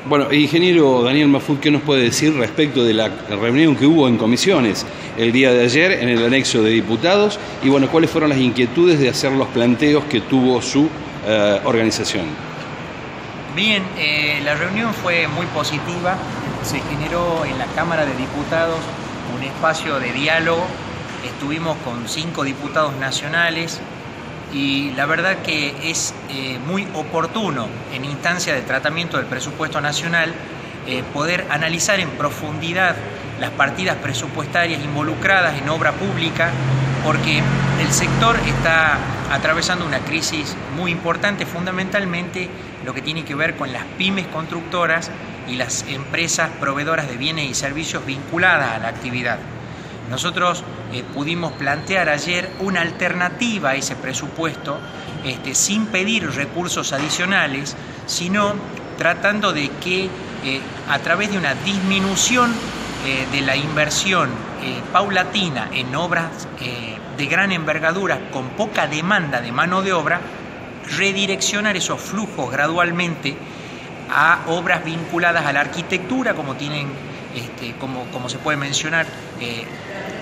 Bueno, ingeniero Daniel Mahfoud, ¿qué nos puede decir respecto de la reunión que hubo en comisiones el día de ayer en el anexo de diputados? Y bueno, ¿cuáles fueron las inquietudes de hacer los planteos que tuvo su organización? Bien, la reunión fue muy positiva. Se generó en la Cámara de Diputados un espacio de diálogo. Estuvimos con 5 diputados nacionales y la verdad que es muy oportuno en instancia de tratamiento del presupuesto nacional poder analizar en profundidad las partidas presupuestarias involucradas en obra pública, porque el sector está atravesando una crisis muy importante, fundamentalmente lo que tiene que ver con las pymes constructoras y las empresas proveedoras de bienes y servicios vinculadas a la actividad. Nosotros pudimos plantear ayer una alternativa a ese presupuesto sin pedir recursos adicionales, sino tratando de que a través de una disminución de la inversión paulatina en obras de gran envergadura con poca demanda de mano de obra, redireccionar esos flujos gradualmente a obras vinculadas a la arquitectura, como tienen, como se puede mencionar,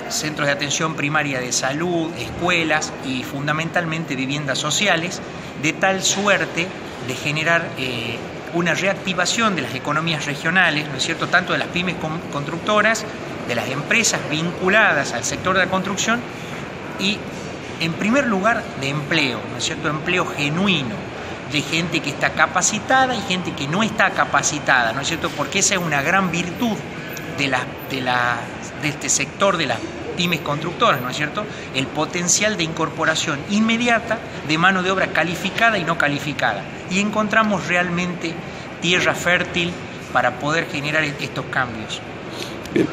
centros de atención primaria de salud, escuelas y fundamentalmente viviendas sociales, de tal suerte de generar una reactivación de las economías regionales, ¿no es cierto?, tanto de las pymes constructoras, de las empresas vinculadas al sector de la construcción y, en primer lugar, de empleo, ¿no es cierto?, empleo genuino, de gente que está capacitada y gente que no está capacitada, ¿no es cierto?, porque esa es una gran virtud de este sector de las pymes constructoras, ¿no es cierto?, el potencial de incorporación inmediata de mano de obra calificada y no calificada. Y encontramos realmente tierra fértil para poder generar estos cambios. Bien.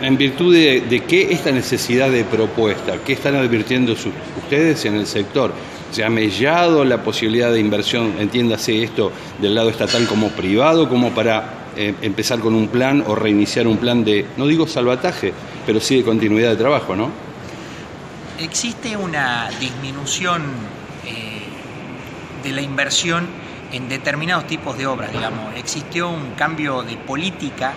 En virtud de qué esta necesidad de propuesta, ¿qué están advirtiendo ustedes en el sector? ¿Se ha mellado la posibilidad de inversión, entiéndase esto, del lado estatal como privado, como para empezar con un plan o reiniciar un plan de, no digo salvataje, pero sí de continuidad de trabajo, ¿no? Existe una disminución de la inversión en determinados tipos de obras, digamos. Existió un cambio de política,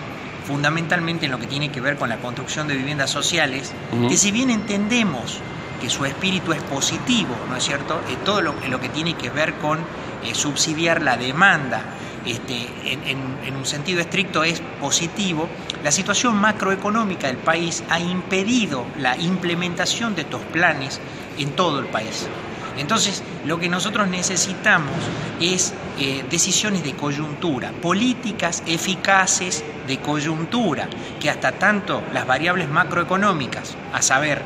fundamentalmente en lo que tiene que ver con la construcción de viviendas sociales, que si bien entendemos que su espíritu es positivo, ¿no es cierto?, todo lo que tiene que ver con subsidiar la demanda, en un sentido estricto es positivo, la situación macroeconómica del país ha impedido la implementación de estos planes en todo el país. Entonces, lo que nosotros necesitamos es decisiones de coyuntura, políticas eficaces de coyuntura, que hasta tanto las variables macroeconómicas, a saber,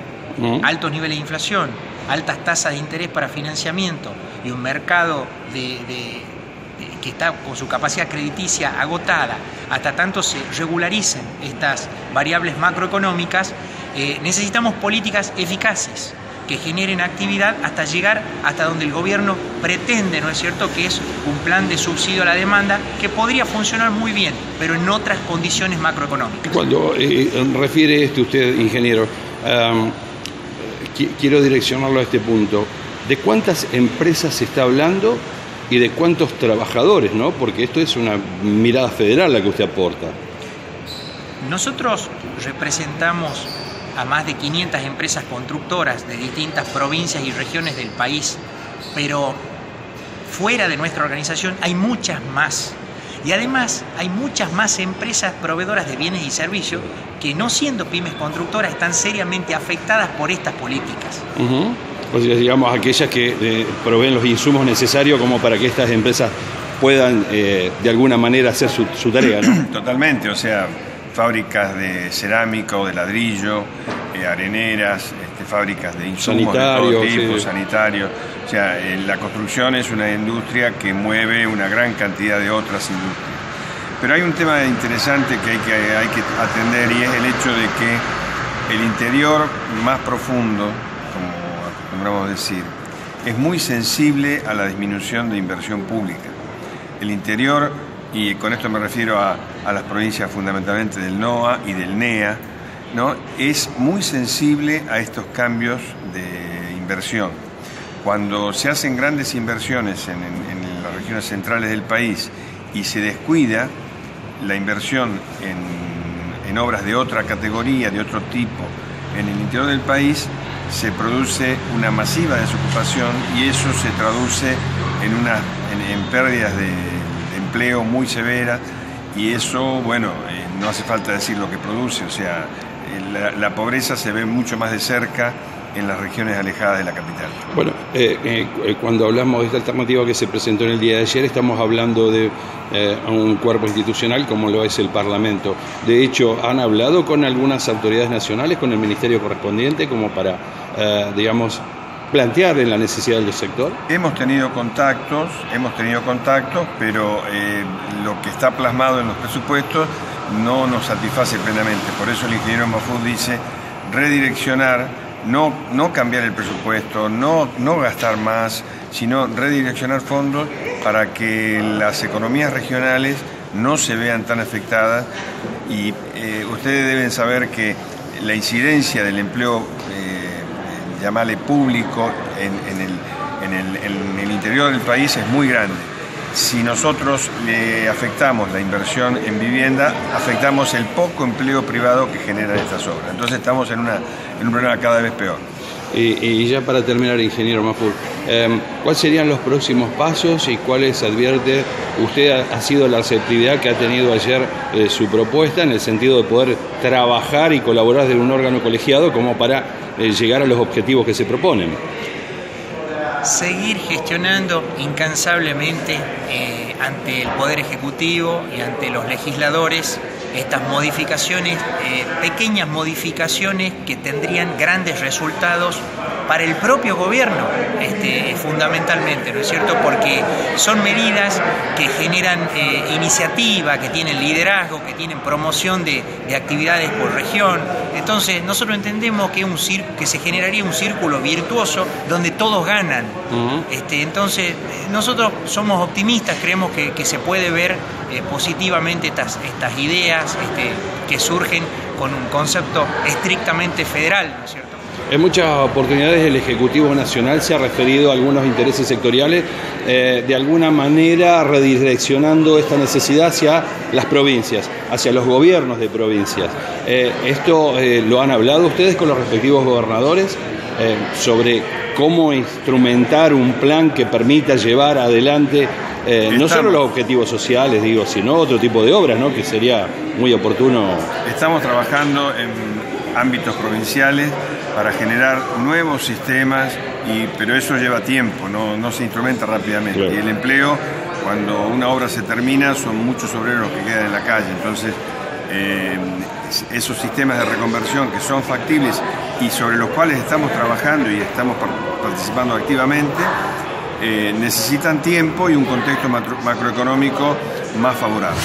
altos niveles de inflación, altas tasas de interés para financiamiento y un mercado que está con su capacidad crediticia agotada, hasta tanto se regularicen estas variables macroeconómicas, necesitamos políticas eficaces que generen actividad hasta llegar hasta donde el gobierno pretende, ¿no es cierto?, que es un plan de subsidio a la demanda que podría funcionar muy bien, pero en otras condiciones macroeconómicas. Cuando refiere usted, ingeniero, quiero direccionarlo a este punto. ¿De cuántas empresas se está hablando y de cuántos trabajadores, ¿no? Porque esto es una mirada federal la que usted aporta. Nosotros representamos a más de 500 empresas constructoras de distintas provincias y regiones del país, pero fuera de nuestra organización hay muchas más. Y además hay muchas más empresas proveedoras de bienes y servicios que, no siendo pymes constructoras, están seriamente afectadas por estas políticas. O sea, digamos, aquellas que proveen los insumos necesarios como para que estas empresas puedan de alguna manera hacer su tarea, ¿no? Totalmente, o sea, fábricas de cerámica o de ladrillo, areneras, fábricas de insumos de todo tipo, sanitarios. O sea, la construcción es una industria que mueve una gran cantidad de otras industrias. Pero hay un tema interesante que hay que atender, y es el hecho de que el interior más profundo, como acostumbramos decir, es muy sensible a la disminución de inversión pública. El interior, y con esto me refiero a las provincias fundamentalmente del NOA y del NEA, ¿no?, es muy sensible a estos cambios de inversión. Cuando se hacen grandes inversiones en las regiones centrales del país y se descuida la inversión en obras de otra categoría, de otro tipo, en el interior del país, se produce una masiva desocupación y eso se traduce en pérdidas de empleo muy severas, y eso, bueno, no hace falta decir lo que produce, o sea, la pobreza se ve mucho más de cerca en las regiones alejadas de la capital. Bueno, cuando hablamos de esta alternativa que se presentó en el día de ayer, estamos hablando de un cuerpo institucional como lo es el Parlamento. De hecho, ¿han hablado con algunas autoridades nacionales, con el ministerio correspondiente, como para, digamos, plantear la necesidad del sector? Hemos tenido contactos, pero lo que está plasmado en los presupuestos no nos satisface plenamente. Por eso el ingeniero Mahfoud dice redireccionar, no cambiar el presupuesto, no gastar más, sino redireccionar fondos para que las economías regionales no se vean tan afectadas. Y ustedes deben saber que la incidencia del empleo, llamarle público, en el interior del país es muy grande. Si nosotros le afectamos la inversión en vivienda, afectamos el poco empleo privado que generan estas obras. Entonces estamos en un problema cada vez peor. Y ya para terminar, ingeniero Mahfoud, ¿cuáles serían los próximos pasos y cuáles advierte usted ha sido la receptividad que ha tenido ayer su propuesta, en el sentido de poder trabajar y colaborar desde un órgano colegiado como para llegar a los objetivos que se proponen? Seguir gestionando incansablemente ante el Poder Ejecutivo y ante los legisladores estas modificaciones, pequeñas modificaciones que tendrían grandes resultados para el propio gobierno, fundamentalmente, ¿no es cierto? Porque son medidas que generan iniciativa, que tienen liderazgo, que tienen promoción de actividades por región. Entonces, nosotros entendemos que se generaría un círculo virtuoso donde todos ganan. Entonces, nosotros somos optimistas, creemos que se puede ver positivamente estas ideas que surgen con un concepto estrictamente federal, ¿no es cierto? En muchas oportunidades el Ejecutivo Nacional se ha referido a algunos intereses sectoriales, de alguna manera redireccionando esta necesidad hacia las provincias, hacia los gobiernos de provincias. ¿Esto lo han hablado ustedes con los respectivos gobernadores sobre cómo instrumentar un plan que permita llevar adelante no solo los objetivos sociales, sino otro tipo de obras, ¿no? Que sería muy oportuno? Estamos trabajando en ámbitos provinciales para generar nuevos sistemas, pero eso lleva tiempo, no se instrumenta rápidamente. Claro. Y el empleo, cuando una obra se termina, son muchos obreros los que quedan en la calle. Entonces, esos sistemas de reconversión que son factibles y sobre los cuales estamos trabajando y estamos participando activamente, necesitan tiempo y un contexto macroeconómico más favorable.